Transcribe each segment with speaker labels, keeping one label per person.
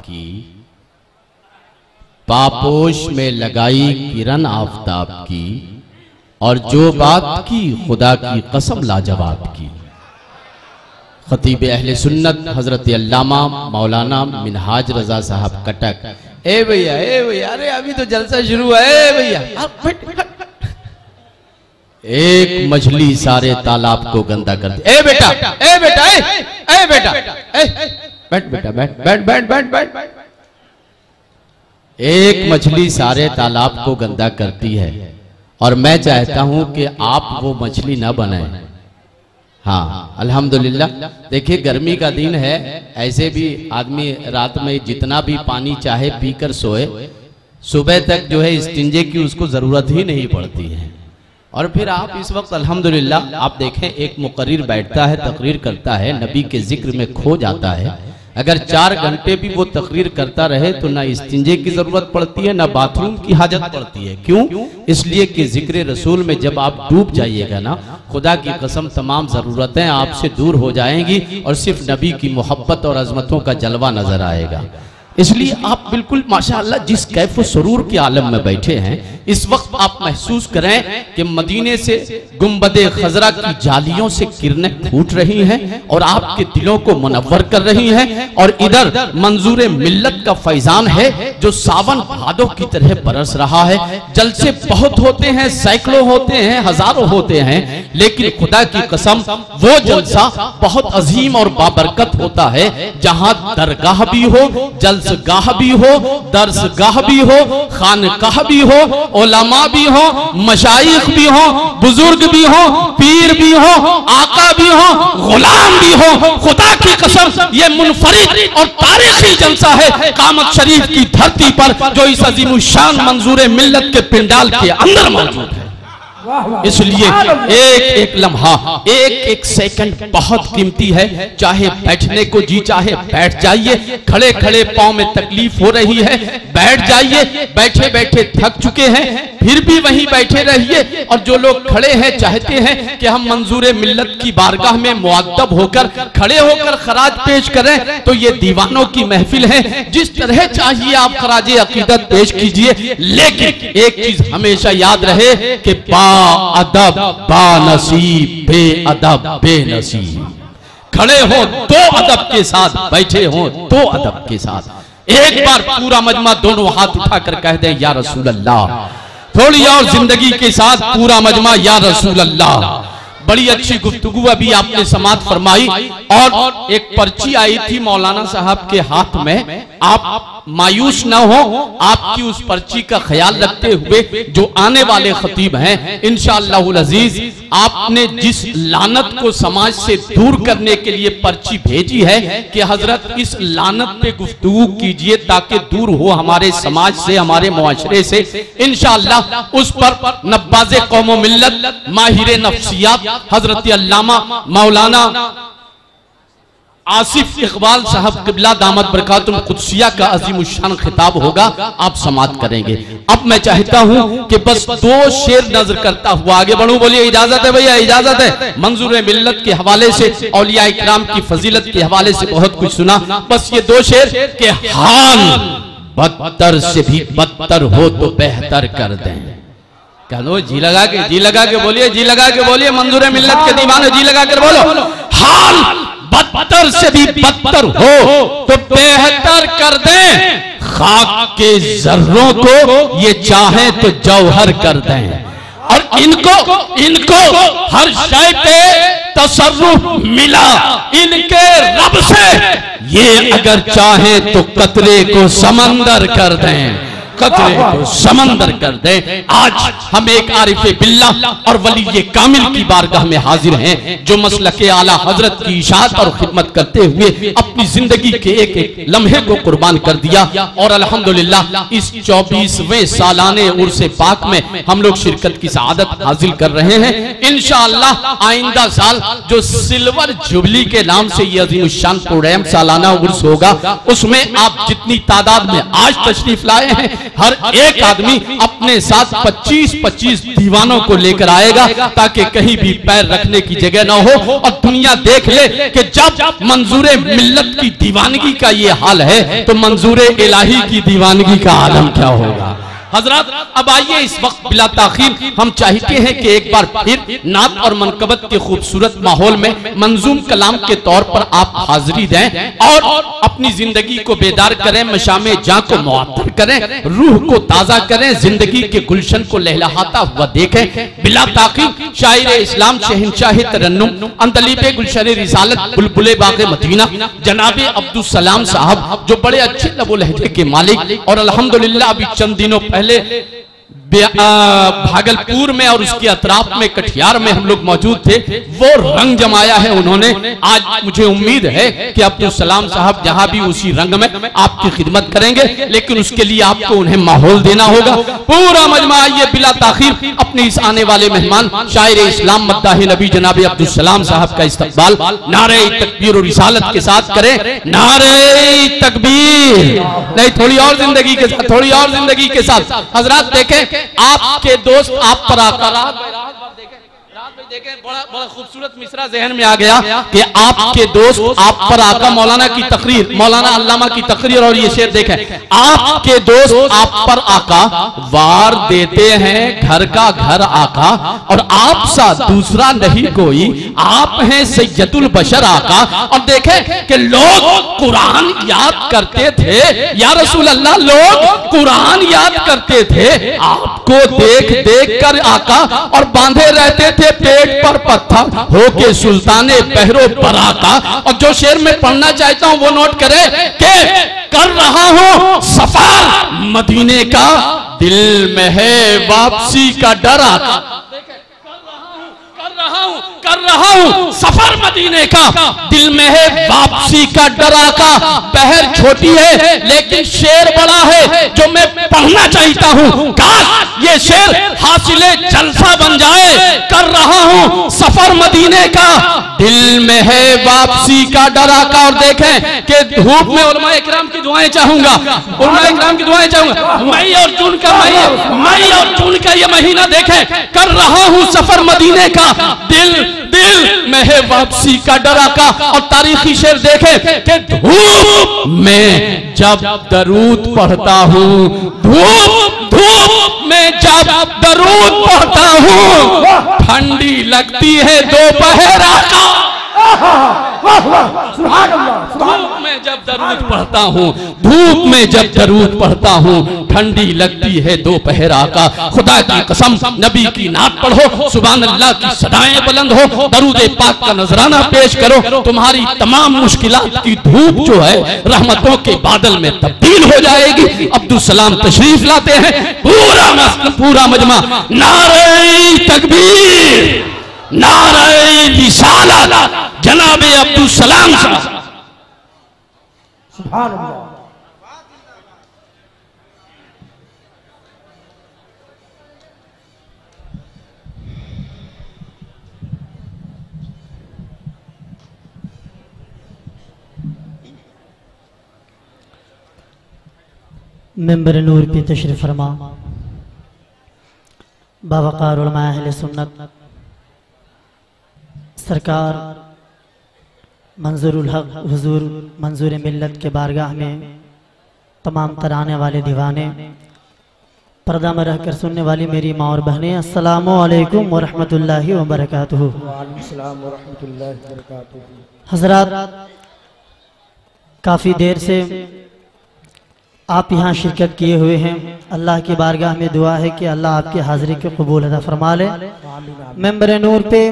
Speaker 1: की पापोश में लगाई किरण आफताब की, और जो बात की खुदा की कसम लाजवाब की। खतीब अहले सुन्नत हजरत अल्लामा मौलाना मिनहाज रजा साहब कटक। ए भैया अरे अभी तो जलसा शुरू है भैया। एक मछली सारे तालाब को गंदा कर दी। ए बेटा बैठ बेटा बैठ। एक मछली सारे तालाब को गंदा करती है, और मैं चाहता हूं कि आप वो मछली ना बनाएं। हाँ अल्हम्दुलिल्लाह। देखिए गर्मी का दिन है, ऐसे भी आदमी रात में जितना भी पानी चाहे पीकर सोए, सुबह तक जो है इस्तिंजे की उसको जरूरत ही नहीं पड़ती है। और फिर आप इस वक्त अल्हम्दुलिल्लाह आप देखें एक मुकर्रिर बैठता है, तकरीर करता है, नबी के जिक्र में खो जाता है। अगर 4 घंटे भी वो तकरीर करता रहे तो ना इस्तिंजे की जरूरत पड़ती है, ना बाथरूम की हाजत पड़ती है। क्यों? इसलिए कि जिक्र रसूल में जब आप डूब जाइएगा ना, खुदा की कसम तमाम जरूरतें आपसे दूर हो जाएंगी और सिर्फ नबी की मोहब्बत और अजमतों का जलवा नजर आएगा। इसलिए आप बिल्कुल माशाअल्लाह जिस कैफ सुरूर के आलम में बैठे हैं, इस वक्त आप महसूस करें कि मदीने से गुंबदे खजरा की जालियों से किरणें फूट रही हैं और आपके दिलों को मुनव्वर कर रही हैं, और इधर मंजूर मिल्लत का फैजान है जो सावन भादों की तरह बरस रहा है। जलसे बहुत होते हैं, सैकड़ों होते हैं, हजारों होते हैं, लेकिन खुदा की कसम वो जलसा बहुत अजीम और बाबरकत होता है जहां दरगाह भी हो, जलसगाह भी हो, दर्सगाह भी हो, खानकाह भी हो, उलमा भी हो, मशाइख भी हो, बुजुर्ग भी हो, पीर भी हो, आका भी हो, गुलाम भी हो। खुदा की कसम ये मुनफरिद और तारीखी जलसा है कामत शरीफ की धरती पर, जो इस अजीमुशान मंजूर मिल्लत के पिंडाल के अंदर मौजूद है। इसलिए एक एक लम्हा, एक एक सेकंड बहुत कीमती है। चाहे बैठने को जी चाहे बैठ जाइए, खड़े खड़े पांव में तकलीफ हो रही है बैठ जाइए, बैठे बैठे थक चुके हैं फिर भी वहीं बैठे रहिए। और जो लोग खड़े हैं चाहते हैं कि हम मंजूर मिल्लत की बारगाह में मुअद्दब होकर खड़े होकर खराज पेश करें, तो ये दीवानों की महफिल है। जिस तरह चाहिए आप खराज अकीदत पेश कीजिए, लेकिन एक चीज हमेशा याद रहे कि अदब बानसीब, बेअदब बेनसीब। खड़े हो तो अदब के साथ, बैठे हो तो अदब के साथ। एक बार पूरा मजमा दोनों हाथ उठाकर कह दे या रसूल अल्लाह। थोड़ी और जिंदगी के साथ पूरा मजमा या रसूल अल्लाह। बड़ी अच्छी गुफ्तगू अभी आपने समात फरमाई, और एक पर्ची आई थी मौलाना साहब के हाथ में। आप मायूस न हो, आपकी उस पर्ची का ख्याल रखते हुए जो आने वाले खतीब हैं इंशाअल्लाहुल अजीज, आपने जिस लानत को समाज से दूर करने के लिए पर्ची भेजी है कि हजरत इस लानत पे गुफ्तगू कीजिए ताकि दूर हो हमारे समाज से, हमारे मुआशरे से। इंशाअल्लाह उस पर नब्बाज़े कौम मिल्लत, माहिर नफ्सियात हजरत अल्लामा मौलाना आसिफ इकबाल साहब किबला दामत बरकातुल कुद्सिया का अजीमुशान खिताब होगा, आप समात करेंगे। अब मैं चाहता हूं कि बस 2 शेर नजर करता हुआ आगे बढ़ूं। बोलिए इजाजत है भैया, इजाजत है। मंजूर मिल्लत के हवाले से, औलिया इकराम की फजीलत के हवाले से बहुत कुछ सुना, बस ये 2 शेर के हाल बदतर से भी बदतर हो तो बेहतर कर दें। कहो जी लगा के बोलिए, जी लगा के बोलिए, मंजूर मिल्लत के दीवाने जी लगा कर बोलो। हाल बदतर से भी बदतर हो तो बेहतर कर दें, खाक के जर्रों को ये चाहे तो जौहर कर दें। और इनको हर शय पे तसर्रुफ मिला इनके रब से, ये अगर चाहे तो कतरे को समंदर कर दें, कतरे को समंदर कर दें। आज हम एक आरिफ बिल्लाह और वली कामिल की बारगाह में हाजिर हैं, जो मसलके आला हजरत की इशाअत और खिदमत करते हुए अपनी जिंदगी के एक एक लम्हे को कुर्बान कर दिया। और अल्हम्दुलिल्लाह इस 24वें सालाने उर्से पाक में हम लोग शिरकत की सआदत हासिल कर रहे हैं। इंशाअल्लाह आइंदा साल जो सिल्वर जुबली के नाम से ये अजीमुशान प्रोग्राम सालाना उर्स होगा, उसमें आप जितनी तादाद में आज तशरीफ लाए हैं हर एक आदमी अपने साथ 25-25 दीवानों को लेकर आएगा ताकि कहीं भी पैर रखने की जगह ना हो और दुनिया देख ले कि जब मंजूरे मिल्लत की दीवानगी का ये हाल है तो मंजूरे इलाही की दीवानगी का आलम क्या होगा। हजरत अब आइए इस वक्त बिला ताखीर हम चाहते हैं कि एक बार फिर नात और मनकबत के खूबसूरत माहौल में मंजूम कलाम के तौर पर आप हाजिरी दें और अपनी जिंदगी को बेदार करें, मशामे जां को मुअत्तर करें, रूह को ताजा करें, जिंदगी के गुलशन को लहलहाता हुआ देखें। बिला ताखीर शायर इस्लाम शहंशाह तरन्नुम अंदलीबे गुलशन रिसालत बुलबुले बाग़े मदीना जनाबे अब्दुल सलाम साहब जो बड़े अच्छे लबो लहजे के मालिक और अल्हम्दुलिल्लाह अभी चंद दिनों पहले भागलपुर में और उसके अतराफ में कटिहार में हम लोग मौजूद थे, वो रंग जमाया है उन्होंने। आज मुझे उम्मीद है कि अब्दुल सलाम साहब जहां भी उसी रंग में आपकी खिदमत करेंगे, लेकिन उसके लिए आपको उन्हें माहौल देना होगा। पूरा मजमा आइए बिला ताखीर अपने इस आने वाले मेहमान शायर इस्लाम मद्दाह नबी जनाब अब्दुल सलाम साहब का इस्तकबाल नारे तकबीर और रिसालत के साथ करें। नारे तकबीर नहीं, थोड़ी और जिंदगी के साथ, थोड़ी और जिंदगी के साथ। हजरात देखें आपके दोस्त आप पर आकर देखें बड़ा खूबसूरत मिसरा जहन में आ गया कि आपके दोस्त आप पर आका मौलाना की तकरीर, मौलाना अल्लामा की तकरीर और ये शेर देखें, आपके दोस्त आप पर आका वार देते हैं घर का घर आका और आप सा दूसरा नहीं कोई, आप हैं सैयदुल बशर आका। और देखें कि लोग कुरान याद करते थे, या रसूल अल्लाह लोग कुरान याद करते थे आपको देख देख कर आका और बांधे रहते थे पेट पर पत्थर होके सुल्ताने पहरो पराका। और जो शेर में पढ़ना चाहता हूं वो नोट करें कि कर रहा हूं सफर मदीने का दिल में है वापसी का डर आका। कर रहा हूं सफर मदीने का दिल में है वापसी का डरा का। बहर छोटी है लेकिन शेर बड़ा है जो मैं पढ़ना चाहता हूं, काश ये शेर हासिले जलसा बन जाए। कर रहा हूं सफर मदीने का दिल में है वापसी का डरा का। और देखें कि धूप में उलमाए किराम की दुआएं चाहूंगा, उलमाए किराम की दुआएं चाहूंगा। मई और जून का ये महीना देखें, कर रहा हूं सफर मदीने का दिल में है वापसी का डरा का। और तारीखी शेर देखें कि धूप में जब दरूद पढ़ता हूं, धूप में जब दरूद पढ़ता हूं ठंडी लगती है दोपहर का। धूप में जब दरूद पढ़ता हूँ, धूप में जब दरूद पढ़ता हूँ ठंडी लगती है दोपहर का। खुदा की कसम नबी की नात पढ़ो, सुभान अल्लाह की सदाएं बुलंद हो, दरूद पाक का नजराना पेश करो, तुम्हारी तमाम मुश्किलात की धूप जो है रहमतों के बादल में तब्दील हो जाएगी। अब्दुल सलाम तशरीफ लाते हैं, पूरा मजमा नारे तकबीर नारे रिसालत जनाबे अब्दुल सलाम साहब। सुभान अल्लाह।
Speaker 2: मेंबर नूर पे तशरीफ फरमा बावकार उलमा अहले सुन्नत सरकार मंजूरुल हक हुजूर मंजूर मिल्लत के बारगाह में तमाम तराने वाले दीवाने पर्दा में रहकर सुनने वाली मेरी माँ और बहनें, अस्सलामु अलैकुम व रहमतुल्लाहि व बरकातुहू। हजरात, काफ़ी देर से आप यहाँ शिरकत किए हुए हैं। अल्लाह की बारगाह में दुआ है कि अल्लाह आपकी हाजिरी को कबूल अता फरमा ले। मेंबर नूर पे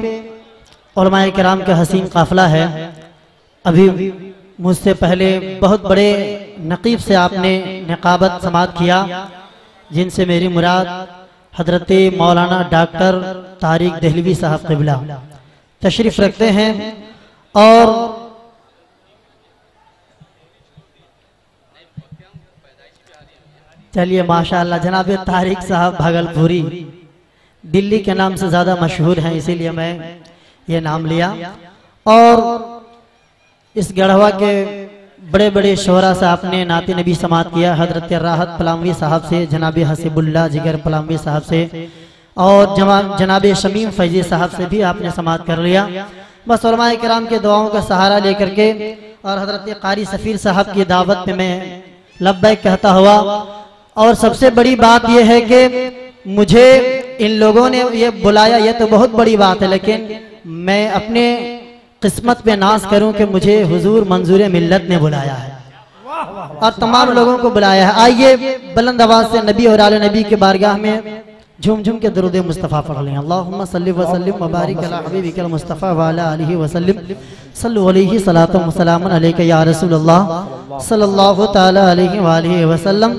Speaker 2: उलमाए किराम का हसीन काफिला है। अभी मुझसे पहले बहुत बड़े नकीब से आपने निकाबत समात किया, जिनसे मेरी मुराद हजरत मौलाना डॉक्टर तारिक दहलवी साहब क़िबला तशरीफ रखते हैं। और चलिए माशाअल्लाह, जनाब तारिक साहब भागलपुरी दिल्ली के नाम से ज़्यादा मशहूर हैं, इसीलिए मैं ये नाम लिया। और इस गढ़वा के बड़े बड़े शोरा से आपने नाते नबी समात किया, हजरत राहत पलामवी साहब से, जनाब हसीबुल्ला जिगर पलामवी साहब से और जनाब शमीम फैजी साहब से भी आपने समात कर लिया। बस उलमाए किराम के दुआओं का सहारा लेकर के और हजरत कारी सफ़ीर साहब की दावत में मैं लब्बैक कहता हुआ। और सबसे बड़ी बात यह है कि मुझे इन लोगों ने ये बुलाया, ये तो बहुत बड़ी बात है, लेकिन मैं अपने किस्मत पे नाज करूं कि मुझे हुजूर मंजूर मिल्लत ने बुलाया है और तमाम लोगों को बुलाया है। आइए बुलंद आवाज से नबी और आले नबी के बारगाह में झूम झूम के दुरूद मुस्तफ़ा पढ़ लें। अल्लाहुम्मा सल्लि व सल्लिम व बारिक अला हबीबिकल मुस्तफ़ा व अला आलिहि व सल्लिम सल्लु अलैहि सलातु व सलामुन अलैका या रसूलल्लाह सल्लल्लाहु तआला अलैहि व आलिहि व सल्लम।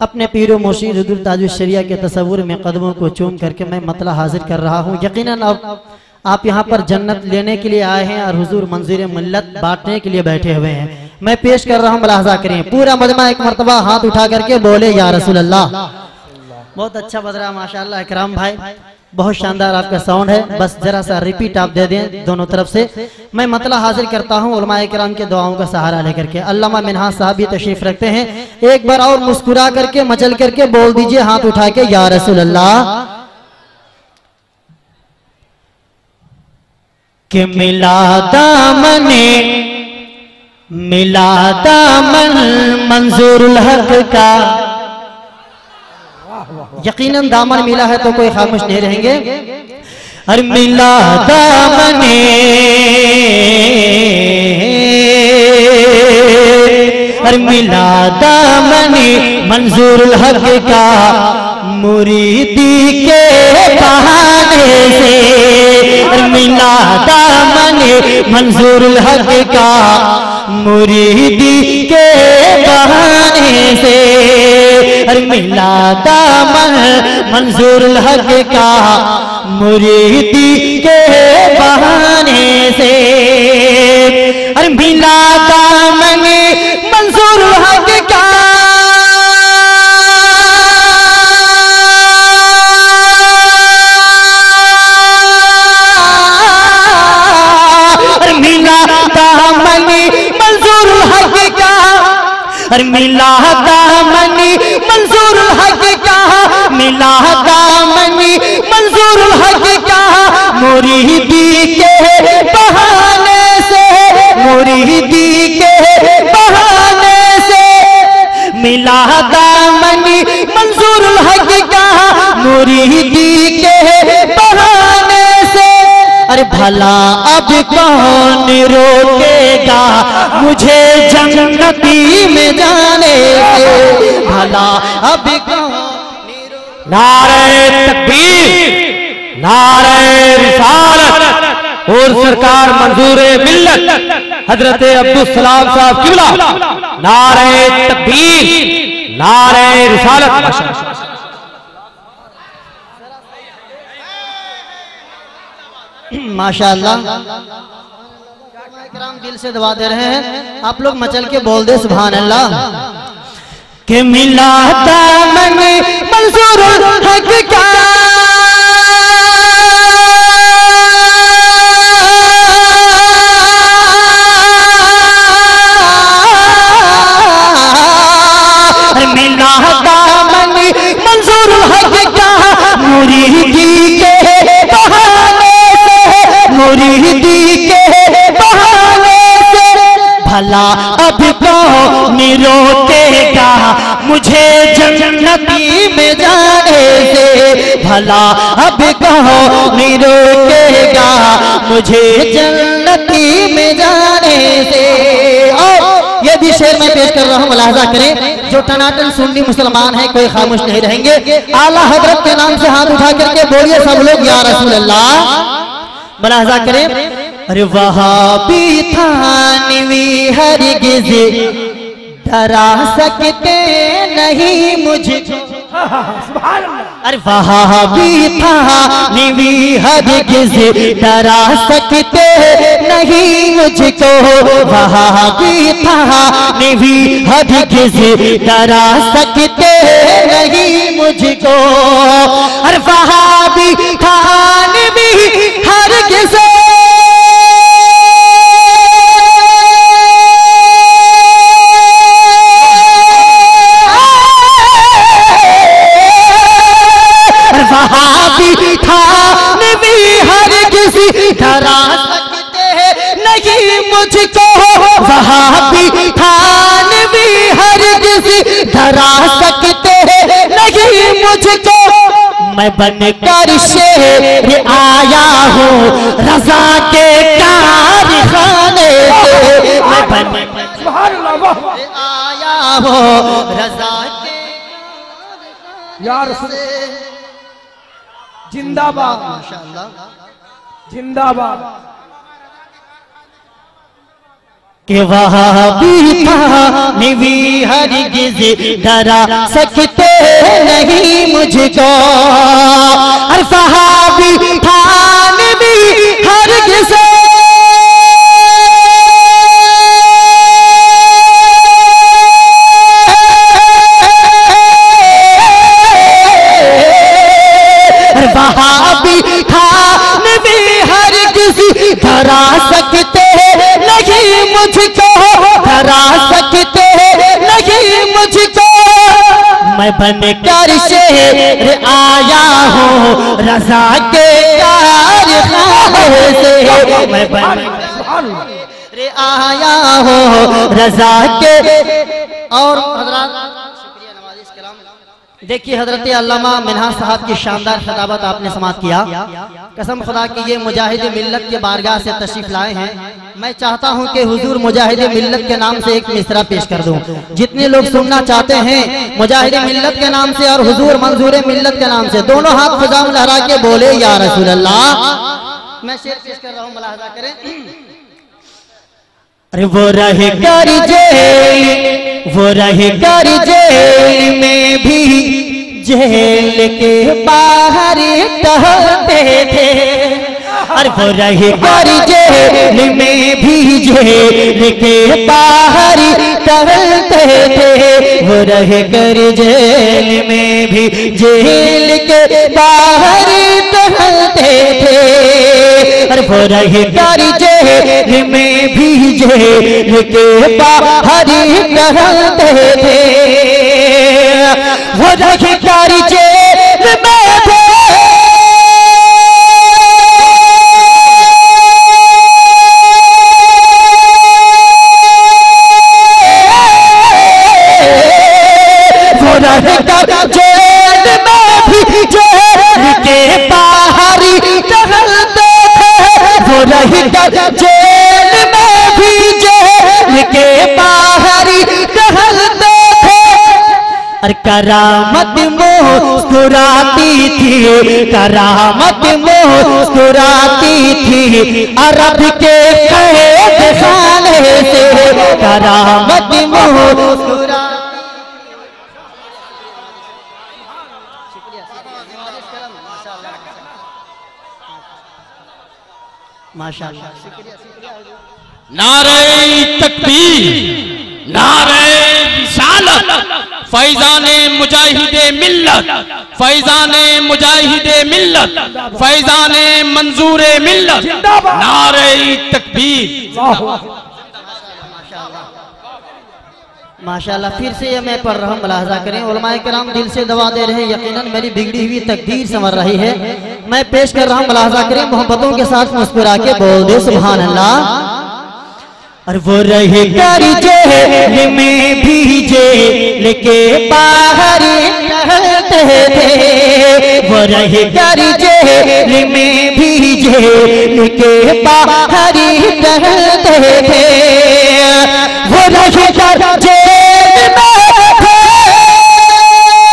Speaker 2: अपने पीर मुर्शिद हुजूर ताजुश शरिया के तसव्वुर में कदमों को चूम करके मैं मतला हाजिर कर रहा हूँ। यकीनन अब आप यहाँ पर जन्नत लेने के लिए आए हैं और हुजूर मंजूर मिल्लत बांटने के लिए बैठे हुए हैं। मैं पेश कर रहा हूँ, मुलाहजा करें। पूरा मजमा एक मरतबा हाथ उठा करके बोले या रसूल अल्लाह। बहुत अच्छा बज रहा माशाअल्लाह इकराम भाई, बहुत शानदार आपका साउंड है। बस जरा सा रिपीट आप दे दें दोनों तरफ से। मैं मतला हाजिर करता हूँ उलमाए किराम के दुआओं का सहारा लेकर के। अल्लामा मिन्हाज साहब भी तशरीफ रखते हैं, एक बार और मुस्कुरा करके मचल करके बोल दीजिए हाथ उठा के या रसूल अल्लाह। कि मिला दामन मंजूरुल हक का। यकीनन दामन मिला है तो कोई खामोश नहीं रहेंगे। अरे मिला दामने अरे मिला दामने मंजूरुल हक का मुरीदी के बहाने से। मिला दामने मंजूरुल हक का मुरीदी के बहाने से। अरे मिला दामन मंजूरुल हक का मुरीदी के बहाने से। अरे मिला दामन मंजूरुल हक का मिला दामनी मंजूरुल हक का। मिला दामनी मंजूरुल हक का मुरीदी के बहाने से। मुरीदी के बहाने से मिला दामनी मंजूरुल हक का मुरीदी के बहाने से। अरे भला अब कौन रोकेगा मुझे जन्नती में जाने से। भला अब कौन
Speaker 3: नारे तकबीर, नारे रिसालत और सरकार मंजूर मिल्लत हजरत अब्दुल सलाम साहब किबला। नारे तकबीर, नारे रिसालत।
Speaker 2: माशाअल्लाह दिल से दुआ दे रहे हैं। आप लोग मचल के बोल दे सुभान अल्लाह। के मिला दामन मंजूरुल हक का मिला दामन मंजूरुल हक का मुरीदी के बहाने से। मुरीदी के बहाने से भला अब कौन रोकेगा मुझे जन्नती में जाने से। भला अब कौन रोकेगा मुझे जन्नती में जाने से। और ये भी शेर मैं पेश कर रहा हूँ, मुलाहजा करें। जो टनाटन सुन्नी मुसलमान है कोई खामोश नहीं रहेंगे। आला हजरत के नाम से हाथ उठा करके बोलिए सब लोग या रसूल अल्लाह। मुलाहजा करें। अरे वहाबी थानवी हरगिज़ डरा सकते नहीं मुझको। अरे वहाबी थानवी हरगिज़ डरा सकते नहीं मुझको। वहाबी थानवी हरगिज़ डरा सकते नहीं मुझको। अरे वहाबी थानवी हरगिज़ मुझको, मैं बनकर शेर आया हूँ रजा के कारखाने से, मैं बनकर आया हूँ रजा के
Speaker 4: यार जिंदाबाद,
Speaker 2: माशाअल्लाह
Speaker 4: जिंदाबाद।
Speaker 2: कि वहाँ भी था भी हरगिज़ डरा सकते नहीं मुझको, और सहाबी था भी हरगिज़ डरा सकते नहीं मुझको, डरा सकते नहीं मुझको, मैं बनकर शेर आया हूँ रजा के कारखाने से, मैं बनकर आया हूँ रजा के। और हज़रात देखिए हजरत अल्लामा मिन्हाज साहब की शानदार खिताबत आपने समाअत किया। कसम खुदा की ये मुजाहिद मिल्लत के बारगाह से तशरीफ लाए हैं। मैं चाहता हूं कि हुजूर मुजाहिद मिल्लत के नाम से एक मिसरा पेश कर दूं। जितने लोग सुनना चाहते हैं मुजाहिद मिल्लत के नाम से और हुजूर मंजूर मिल्लत के नाम से, दोनों हाथ खुदा में लहरा के बोले या रसूल अल्लाह। मैं शेर पेश कर रहा हूं, मुलाहजा करें। अरे वो रहे कर जेल, वो रहे कर जेल में भी जेल के बाहर टहलते थे, और वो रहे कर जेल में भी जेल के बाहर टहलते थे, वो रहे कर जेल में भी जेल के बाहर टहलते थे, और वो रहे कर जेल में भी जेल के बाहर टहलते थे, वो रहे कर जेल में भी जेल में भी जेल के बाहर टहलते थे, वो रही जेल में भी जेल के बाहर टहलते थे, और करामत मुस्कुराती थी, करामत मुस्कुराती थी अरब के कैद खाने से, करामत मुस्कुराती। माशाअल्लाह,
Speaker 1: नारे तकबीर, नारे रिसालत, फैज़ाने मुजाहिदे मिल्लत, फैज़ाने मुजाहिदे मिल्लत, फैज़ाने मंजूरे मिल्लत, नारे तकबीर।
Speaker 2: माशाअल्लाह। फिर से ये मैं पढ़ रहा हूँ, मुलाहजा करें। उलमाए किराम दिल से दवा दे रहे हैं, यकीनन मेरी बिगड़ी हुई तकदीर संवर रही है। मैं पेश कर रहा हूँ, मुलाहजा करें। मोहब्बतों के साथ मुस्कुरा के बोल दे सुभान अल्लाह। और वो रहे कर जेल में भी जेल के बाहर टहलते थे, वो रहे कर जेल में भी जेल के बाहर टहलते थे, वो रहे कर जेल में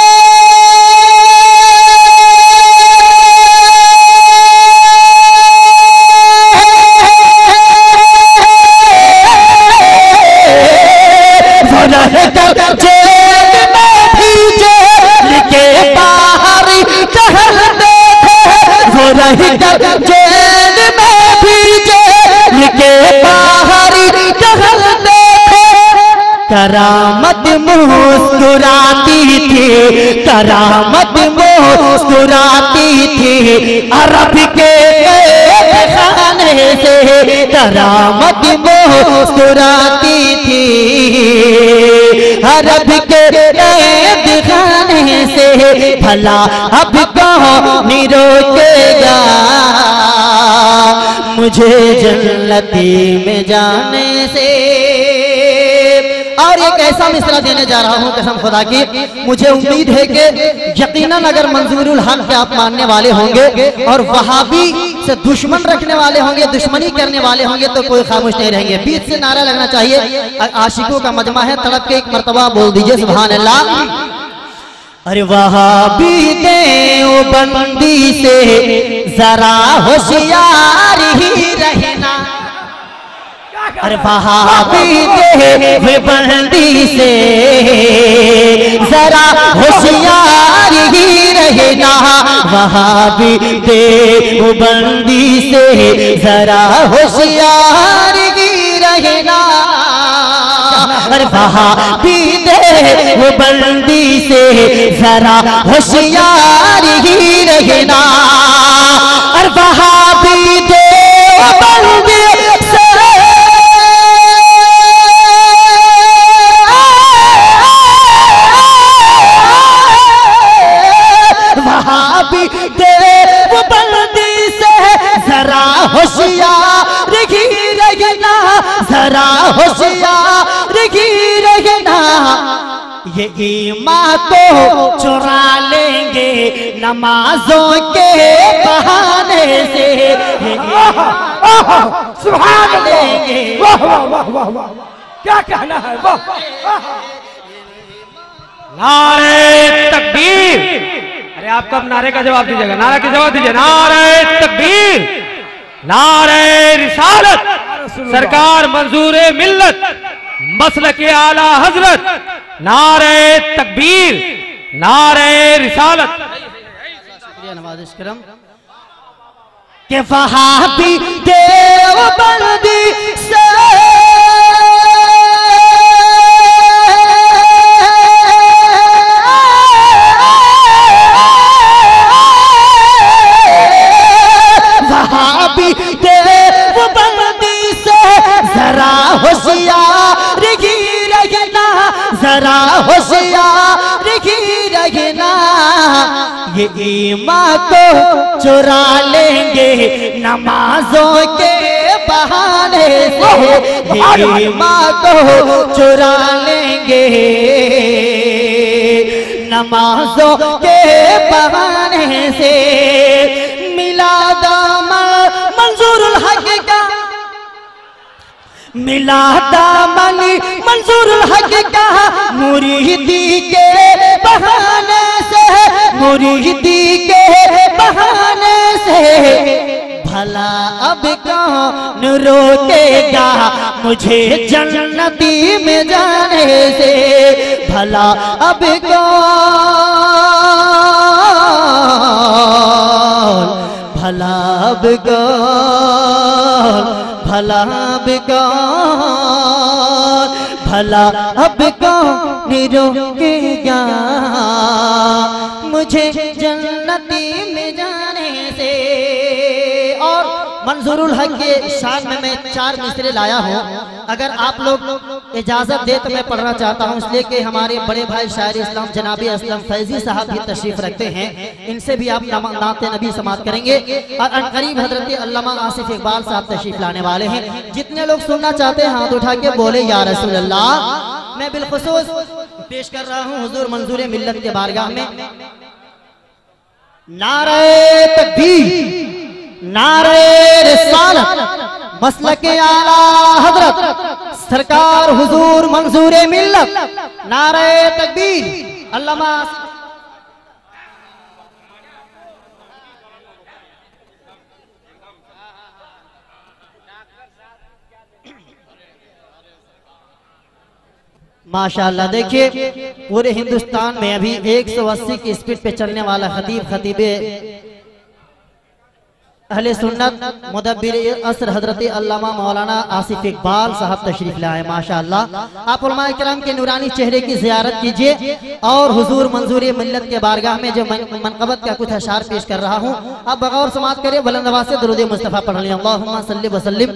Speaker 2: जेल में भी जेल के बाहर टहलते थे, करामत मुस्कुराती थी, करामत मुस्कुराती थी अरब के खाने से, करामत मुस्कुराती थी अरब के खाने से, भला अब कौन रोकेगा मुझे जन्नती में जाने से, और एक ऐसा मिसरा देने जा रहा हूँ कसम खुदा की, मुझे उम्मीद है कि यकीनन अगर मंजूरुल हक के आप मानने वाले होंगे और वहाबी से दुश्मन रखने वाले होंगे, दुश्मनी करने वाले होंगे तो कोई खामोश नहीं रहेंगे। बीच से नारा लगना चाहिए। आशिकों का मजमा है, तड़प के एक मर्तबा बोल दीजिए सुभान अल्लाह। अरे वहाबी देवबंदी से जरा होशियार ही रहना, अरे वहाबी देवबंदी से जरा होशियार ही रहना, वहाबी देवबंदी से जरा होशियार ही रहना, अरे वहाबी देवबंदी से जरा होशियार ही रहना, अरे वहाबी देवबंदी से वहाबी देवबंदी से जरा होशियार ही रहना, जरा होशियार ही रहना, ये ईमान को चुरा लेंगे नमाजों के बहाने से,
Speaker 4: सुभान
Speaker 2: लेंगे।
Speaker 4: अल्लाह, वाह वाह वाह वाह, क्या कहना है, वाह।
Speaker 3: नारे तकबीर। अरे आप कब नारे का जवाब दीजिएगा? नारा का जवाब दीजिए। नारे तकबीर, नारे रिसालत, सरकार मंजूरे मिल्लत, मसलके आला हजरत, नारे तकबीर, नारे रिसालत।
Speaker 2: नवाज़िश करम के वहाबी देवबंदी से वहाबी देवबंदी से जरा होशियार ही रहना, जरा होशियार ही रहना, ये ईमान को चुरा लेंगे नमाजों के बहाने से, ये ईमान को चुरा लेंगे नमाजों के बहाने से। मिला दामन मंजूरुल हक का, मिला दामन मंजूरुल हक का, मुरीदी के बहाने से, मुरीदी के बहाने से, भला अब कौन रोकेगा मुझे जन्नती में जाने से, भला अब भला अब भला अब भला अब कौन रोकेगा मुझे जन्नती में जाने से। और मंजूरुल हक के शान में मैं 4 मिसरे लाया हूँ, अगर आप लोग इजाजत दे तो मैं पढ़ना चाहता हूँ, इसलिए कि हमारे बड़े भाई शायर इस्लाम जनाबी असलम फैजी साहब भी तशरीफ रखते हैं, इनसे भी आप नाते नबी समात करेंगे। और अनकरीब हजरत अल्लामा आसिफ इकबाल साहब तशरीफ लाने वाले हैं। जितने लोग सुनना चाहते हैं हाथ उठा के बोले या रसूल अल्लाह। मैं बिलखुसूस पेश कर रहा हूँ हुजूर मंजूर मिल्लत के बारगाह में नारे तकबीर, नारे रिसालत, मसलके आला हजरत, सरकार हुजूर मंजूरे मिल्लत, नारे तकबीर। अल्लामा माशाअल्लाह। देखिए पूरे हिंदुस्तान में अभी 180 की स्पीड पे चलने वाला खतीबे अहले सुन्नत मुदब्बिर असर हजरत अल्लामा मौलाना आसिफ इकबाल साहब तशरीफ लाए। माशाअल्लाह आप उलमाए किराम के नूरानी चेहरे की ज़ियारत कीजिए और हुजूर मंजूर मिल्लत के बारगाह में जो मनक़बत का कुछ अशार पेश कर रहा हूँ, आप बगौर समात करिए, बुलंद आवाज़ से दुरूद मुस्तफ़ा पढ़ लें। अल्लाहुम्मा सल्लि व सल्लिम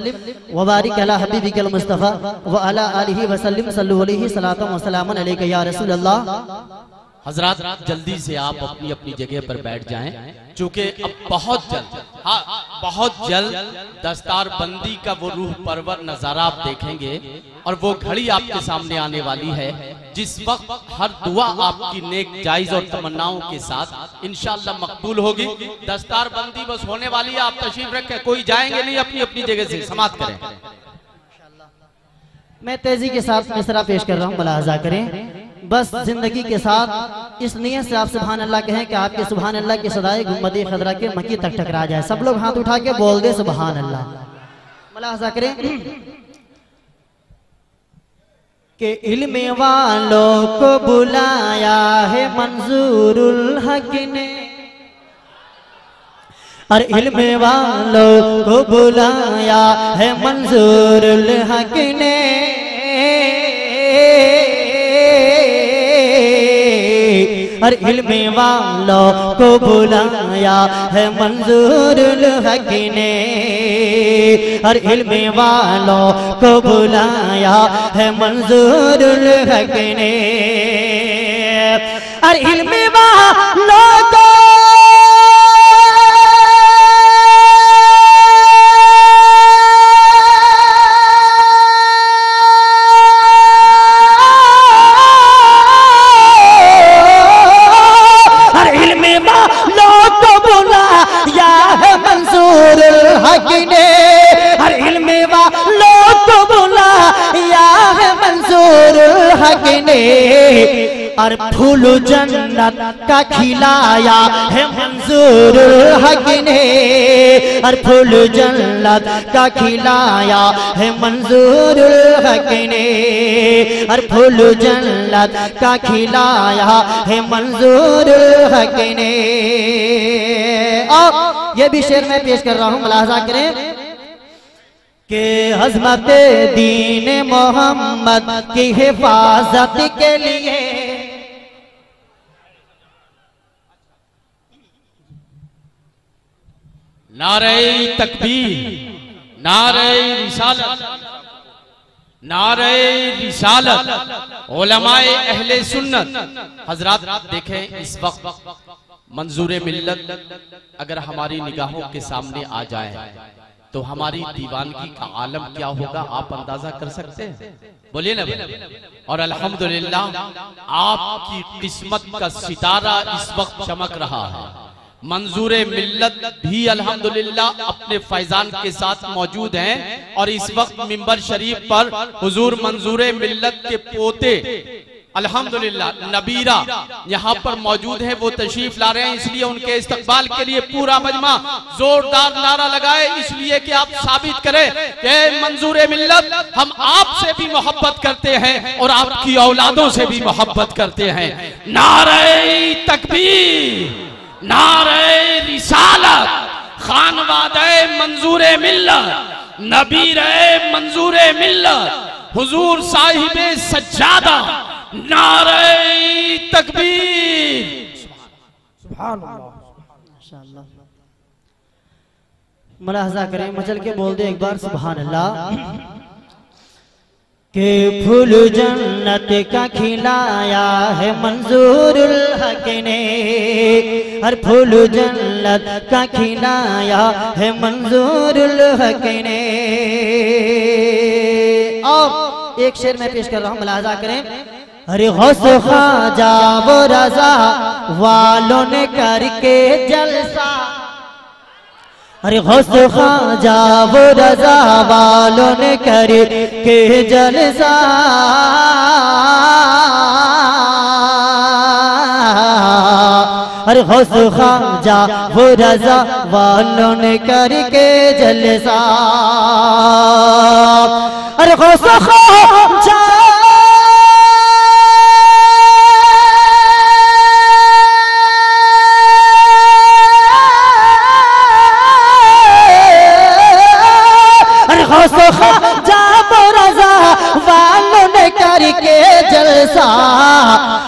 Speaker 2: व बारिक अला हबीबिकल मुस्तफ़ा व अला आलिहि व सल्लिम सल्लु अलैहि सलातु व सलामुन अलैका या रसूल अल्लाह।
Speaker 1: हजरात जल्दी से आप अपनी अपनी जगह पर बैठ जाएं, क्योंकि अब बहुत जल्द, हाँ बहुत जल्द दस्तार बंदी का वो रूह परवर नजारा आप देखेंगे और वो घड़ी आपके सामने आने वाली है जिस वक्त हर दुआ आपकी नेक जायज और तमन्नाओं के साथ इंशाअल्लाह मकबूल होगी। दस्तार बंदी बस होने वाली है, आप तशरीफ रखें, कोई जाएंगे नहीं, अपनी अपनी जगह से समाप्त करें।
Speaker 2: मैं तेजी के साथ मिसरा पेश कर रहा हूँ, मुलाहजा करें। बस जिंदगी के साथ इस नियत से आप सुभान अल्लाह कहें कि आपके सुभान अल्लाह की सदाए गुम्बद खदरा के मक्की तक टकरा जाए। सब लोग हाथ उठा के बोल दे सुभान अल्लाह। मुलाहजा करें कि इल्म वालों को बुलाया है मंजूरुल हक ने, और इल्म वालों को बुलाया है मंजूरुल हक ने, और इल्म वालों को बुलाया है मंजूरुल हक ने, और इल्म वालों को बुलाया है मंजूरुल हक ने, और इल्म वालों को और फूल जन्नत का खिलाया है मंजूरुल हक ने, और फूल जन्नत का खिलाया है मंजूरुल हक ने, और फूल जन्नत का खिलाया है मंजूरुल हक ने। और ये भी शेर मैं पेश कर रहा हूँ, मुलाहजा करें कि हज़मत दीन मोहम्मद की हिफाजत के लिए
Speaker 1: नारे तकबीर, नारे रिसालत, नारे रिसालत, उलमाए अहले सुन्नत। हजरात देखें, इस वक्त मंजूर मिल्लत अगर हमारी निगाहों के सामने आ जाए तो हमारी दीवानगी का आलम क्या होगा आप अंदाजा कर सकते हैं? बोलिए ना। और अल्हम्दुलिल्लाह आपकी किस्मत का सितारा इस वक्त चमक रहा है। मंजूर मिल्लत भी अल्हम्दुलिल्लाह अपने फैजान के साथ मौजूद हैं और इस वक्त मिंबर शरीफ पर हुजूर मंजूर मिल्लत के पोते अल्हम्दुलिल्लाह नबीरा यहाँ पर मौजूद है, वो तशरीफ ला रहे हैं। इसलिए उनके इस्तकबाल के लिए पूरा मजमा जोरदार नारा लगाए, इसलिए कि आप साबित करें कि मंजूर मिल्लत हम आपसे भी मोहब्बत करते हैं और आपकी औलादों से भी मोहब्बत करते हैं। नारे तकबीर, नारे रिसालत, खानवादे मंजूर मिल्लत, नबीरे मंजूर मिल्लत, हुजूर साहिबे सज्जादा, नारे तकबीर,
Speaker 4: सुभान अल्लाह।
Speaker 2: माशाअल्लाह। मुलाहजा करें, मचल के बोल दे एक बार सुभान अल्लाह। के फूल जन्नत का खिलाया है मंजूरुल हक ने, हर फूल जन्नत का खिलाया है मंजूरुल हक ने। और एक शेर मैं पेश कर रहा हूँ, मुलाहजा करें। अरे गौस ख्वाजा वो रजा वालों ने करके जलसा, अरे गौस ख्वाजा वो रजा वालों ने करके जलसा, अरे गौस ख्वाजा वो रजा वालों ने करके जलसा, अरे गौस ख्वाजा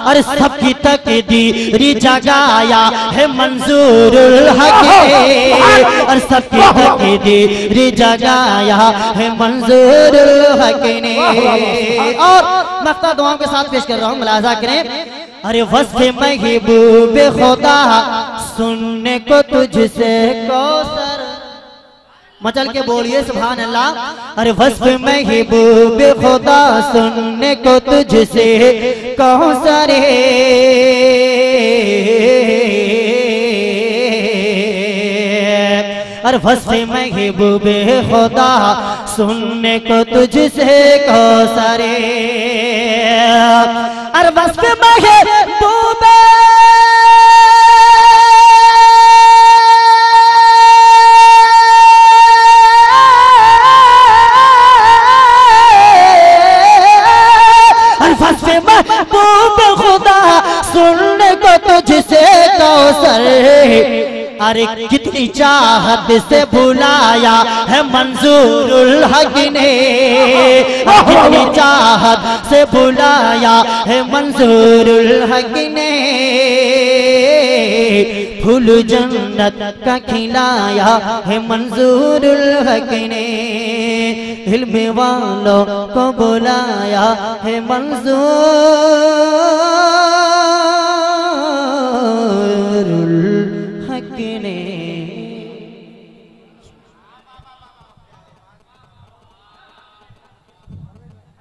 Speaker 2: और सबकी तकदीर जगाया है मंजूरुल हक ने, और सबकी तकदीर जगाया है मंजूरुल हक ने। और मफ्ता दुआओं के साथ पेश कर रहा हूँ, मुलाहजा करें। अरे वस्फ़े महबूब खुदा सुनने को तुझसे कौसर, मचल के बोलिए सुभान अल्लाह। अरे वस्फ महबूब खुदा सुनने को तुझसे कौन सारे, अरे वस्फ महबूब खुदा सुनने को तुझसे कौन सारे, अरे वस्फ महबूब खुदा सुनने को तुझसे कौसर, अरे कितनी चाहत से बुलाया है मंजूरुल हक ने, कितनी चाहत से बुलाया है मंजूरुल हक ने, फूल जन्नत का खिलाया है मंजूरुल हक ने, इल्म वालों को बुलाया है मंजूर